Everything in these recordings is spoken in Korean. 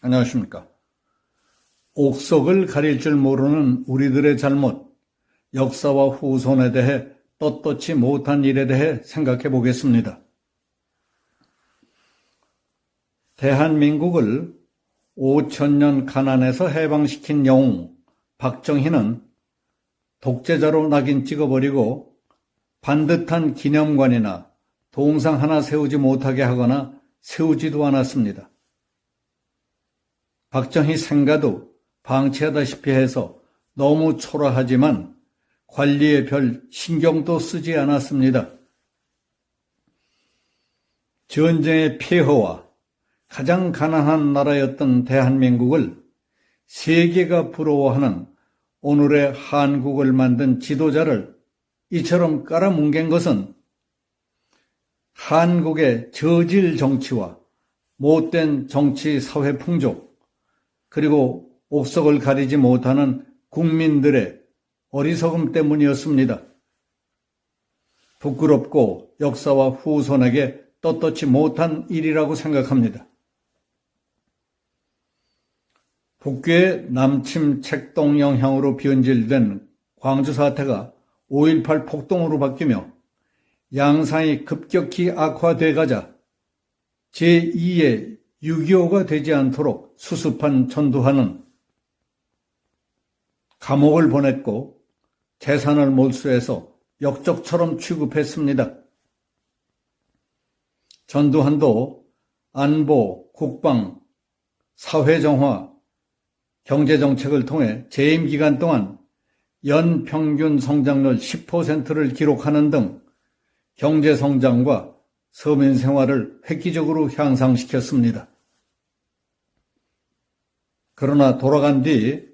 안녕하십니까. 옥석을 가릴 줄 모르는 우리들의 잘못, 역사와 후손에 대해 떳떳지 못한 일에 대해 생각해 보겠습니다. 대한민국을 5천년 가난에서 해방시킨 영웅 박정희는 독재자로 낙인 찍어버리고 반듯한 기념관이나 동상 하나 세우지 못하게 하거나 세우지도 않았습니다. 박정희 생가도 방치하다시피 해서 너무 초라하지만 관리에 별 신경도 쓰지 않았습니다. 전쟁의 폐허와 가장 가난한 나라였던 대한민국을 세계가 부러워하는 오늘의 한국을 만든 지도자를 이처럼 깔아뭉갠 것은 한국의 저질 정치와 못된 정치 사회 풍조, 그리고 옥석을 가리지 못하는 국민들의 어리석음 때문이었습니다. 부끄럽고 역사와 후손에게 떳떳지 못한 일이라고 생각합니다. 북괴의 남침 책동 영향으로 변질된 광주 사태가 5.18 폭동으로 바뀌며 양상이 급격히 악화돼 가자 제2의 6.25가 되지 않도록 수습한 전두환은 감옥을 보냈고 재산을 몰수해서 역적처럼 취급했습니다. 전두환도 안보, 국방, 사회정화, 경제정책을 통해 재임 기간 동안 연평균 성장률 10%를 기록하는 등 경제성장과 서민생활을 획기적으로 향상시켰습니다. 그러나 돌아간 뒤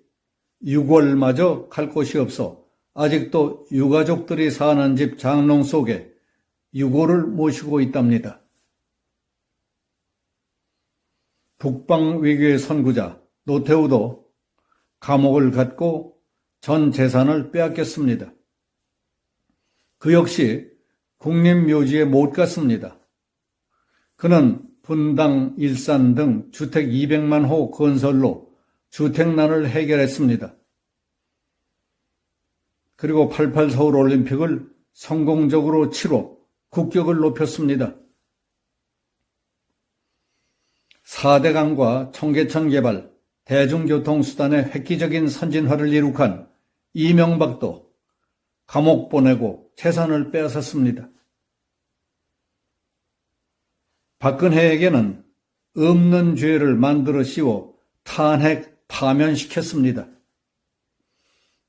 6월마저 갈 곳이 없어 아직도 유가족들이 사는 집 장롱 속에 유고를 모시고 있답니다. 북방위기의 선구자 노태우도 감옥을 갔고 전 재산을 빼앗겼습니다. 그 역시 국립묘지에 못 갔습니다. 그는 분당, 일산 등 주택 200만 호 건설로 주택난을 해결했습니다. 그리고 88 서울올림픽을 성공적으로 치러 국격을 높였습니다. 4대강과 청계천 개발, 대중교통수단의 획기적인 선진화를 이룩한 이명박도 감옥 보내고 재산을 빼앗았습니다. 박근혜에게는 없는 죄를 만들어 씌워 탄핵 파면시켰습니다.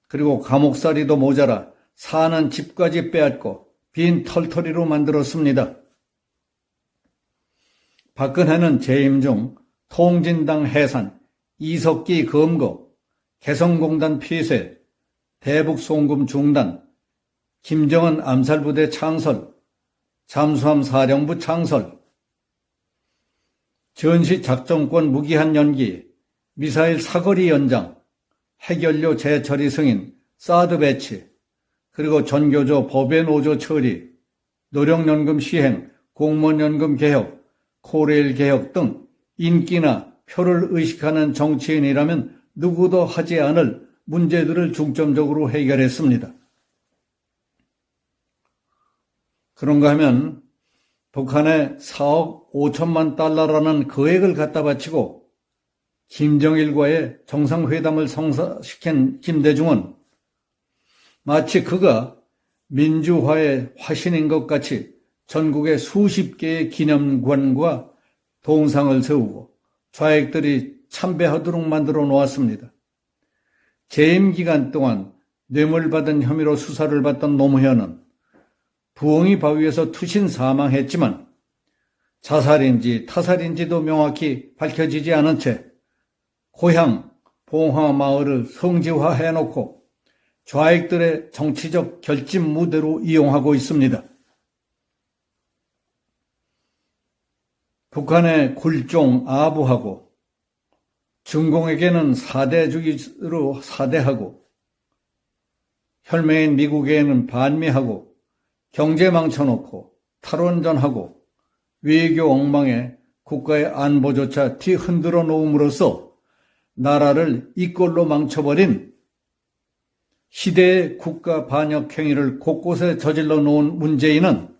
그리고 감옥살이도 모자라 사는 집까지 빼앗고 빈 털터리로 만들었습니다. 박근혜는 재임 중 통진당 해산, 이석기 검거, 개성공단 폐쇄, 대북송금 중단, 김정은 암살부대 창설, 잠수함 사령부 창설, 전시작전권 무기한 연기, 미사일 사거리 연장, 핵연료 재처리 승인, 사드 배치, 그리고 전교조 법외 노조 처리, 노령연금 시행, 공무원연금 개혁, 코레일 개혁 등 인기나 표를 의식하는 정치인이라면 누구도 하지 않을 문제들을 중점적으로 해결했습니다. 그런가 하면 북한에 4억 5천만 달러라는 거액을 갖다 바치고 김정일과의 정상회담을 성사시킨 김대중은 마치 그가 민주화의 화신인 것 같이 전국에 수십 개의 기념관과 동상을 세우고 좌익들이 참배하도록 만들어 놓았습니다. 재임 기간 동안 뇌물받은 혐의로 수사를 받던 노무현은 부엉이 바위에서 투신 사망했지만 자살인지 타살인지도 명확히 밝혀지지 않은 채 고향 봉화마을을 성지화해놓고 좌익들의 정치적 결집 무대로 이용하고 있습니다. 북한의 굴종 아부하고 중공에게는 사대주의로 사대하고 혈맹인 미국에는 반미하고 경제 망쳐놓고 탈원전하고 외교 엉망에 국가의 안보조차 뒤흔들어 놓음으로써 나라를 이 꼴로 망쳐버린 시대의 국가 반역 행위를 곳곳에 저질러 놓은 문재인은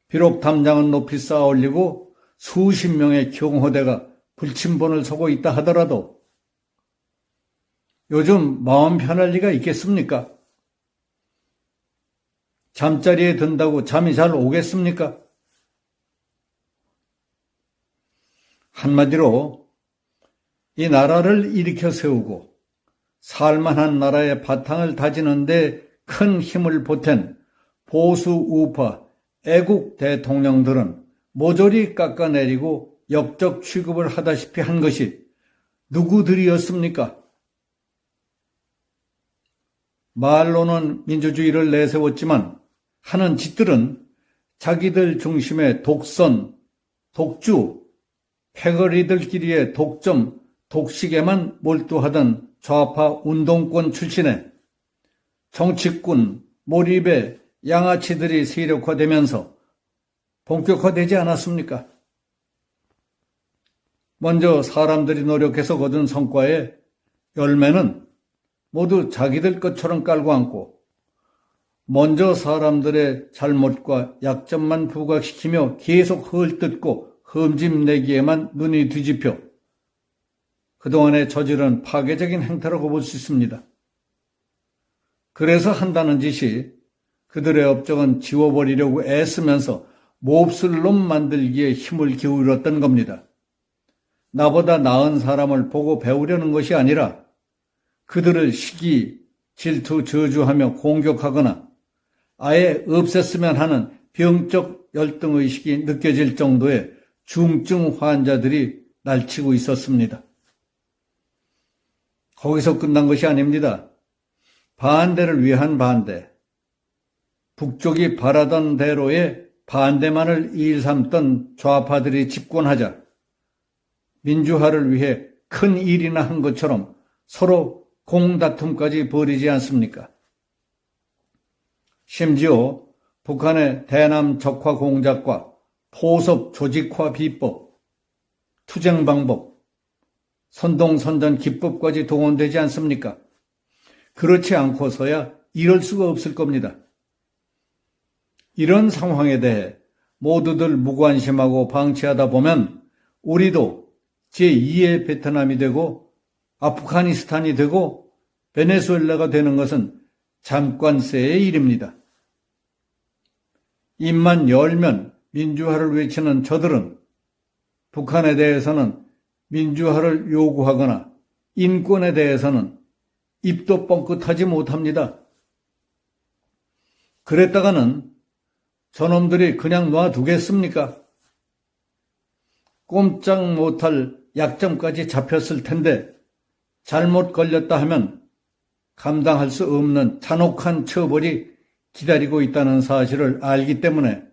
비록 담장은 높이 쌓아 올리고 수십 명의 경호대가 불침번을 서고 있다 하더라도 요즘 마음 편할 리가 있겠습니까? 잠자리에 든다고 잠이 잘 오겠습니까? 한마디로 이 나라를 일으켜 세우고 살만한 나라의 바탕을 다지는 데 큰 힘을 보탠 보수 우파 애국 대통령들은 모조리 깎아내리고 역적 취급을 하다시피 한 것이 누구들이었습니까? 말로는 민주주의를 내세웠지만 하는 짓들은 자기들 중심의 독선, 독주, 패거리들끼리의 독점, 독식에만 몰두하던 좌파 운동권 출신의 정치꾼 몰입의 양아치들이 세력화되면서 본격화되지 않았습니까? 먼저 사람들이 노력해서 거둔 성과의 열매는 모두 자기들 것처럼 깔고 앉고 먼저 사람들의 잘못과 약점만 부각시키며 계속 헐뜯고 흠집내기에만 눈이 뒤집혀 그동안에 저지른 파괴적인 행태라고 볼 수 있습니다. 그래서 한다는 짓이 그들의 업적은 지워버리려고 애쓰면서 몹쓸 놈 만들기에 힘을 기울였던 겁니다. 나보다 나은 사람을 보고 배우려는 것이 아니라 그들을 시기, 질투, 저주하며 공격하거나 아예 없앴으면 하는 병적 열등의식이 느껴질 정도의 중증 환자들이 날치고 있었습니다. 거기서 끝난 것이 아닙니다. 반대를 위한 반대, 북쪽이 바라던 대로의 반대만을 일삼던 좌파들이 집권하자 민주화를 위해 큰 일이나 한 것처럼 서로 공다툼까지 벌이지 않습니까? 심지어 북한의 대남 적화 공작과 포섭 조직화 비법, 투쟁 방법, 선동선전 기법까지 동원되지 않습니까? 그렇지 않고서야 이럴 수가 없을 겁니다. 이런 상황에 대해 모두들 무관심하고 방치하다 보면 우리도 제2의 베트남이 되고 아프가니스탄이 되고 베네수엘라가 되는 것은 잠깐새의 일입니다. 입만 열면 민주화를 외치는 저들은 북한에 대해서는 민주화를 요구하거나 인권에 대해서는 입도 뻥끗하지 못합니다. 그랬다가는 저놈들이 그냥 놔두겠습니까? 꼼짝 못할 약점까지 잡혔을 텐데 잘못 걸렸다 하면 감당할 수 없는 잔혹한 처벌이 기다리고 있다는 사실을 알기 때문에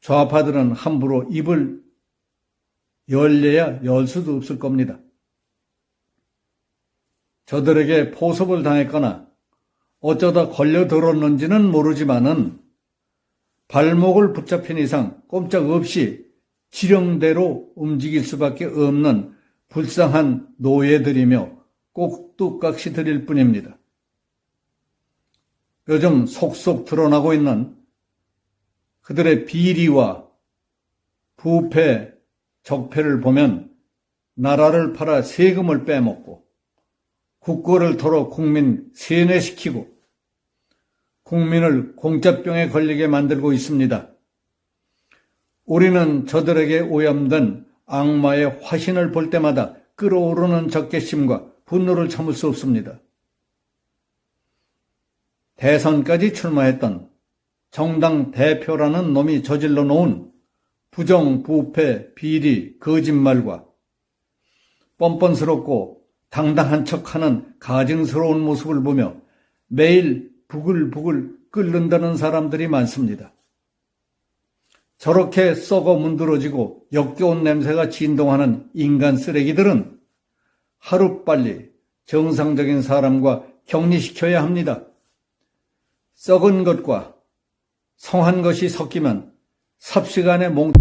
좌파들은 함부로 입을 열려야 열 수도 없을 겁니다. 저들에게 포섭을 당했거나 어쩌다 걸려들었는지는 모르지만은 발목을 붙잡힌 이상 꼼짝없이 지령대로 움직일 수밖에 없는 불쌍한 노예들이며 꼭두각시 드릴 뿐입니다. 요즘 속속 드러나고 있는 그들의 비리와 부패, 적폐를 보면 나라를 팔아 세금을 빼먹고 국고를 털어 국민 세뇌시키고 국민을 공짜병에 걸리게 만들고 있습니다. 우리는 저들에게 오염된 악마의 화신을 볼 때마다 끓어오르는 적개심과 분노를 참을 수 없습니다. 대선까지 출마했던 정당 대표라는 놈이 저질러 놓은 부정, 부패, 비리, 거짓말과 뻔뻔스럽고 당당한 척하는 가증스러운 모습을 보며 매일 부글부글 끓는다는 사람들이 많습니다. 저렇게 썩어 문드러지고 역겨운 냄새가 진동하는 인간 쓰레기들은 하루빨리 정상적인 사람과 격리시켜야 합니다. 썩은 것과 성한 것이 섞이면 삽시간에 몽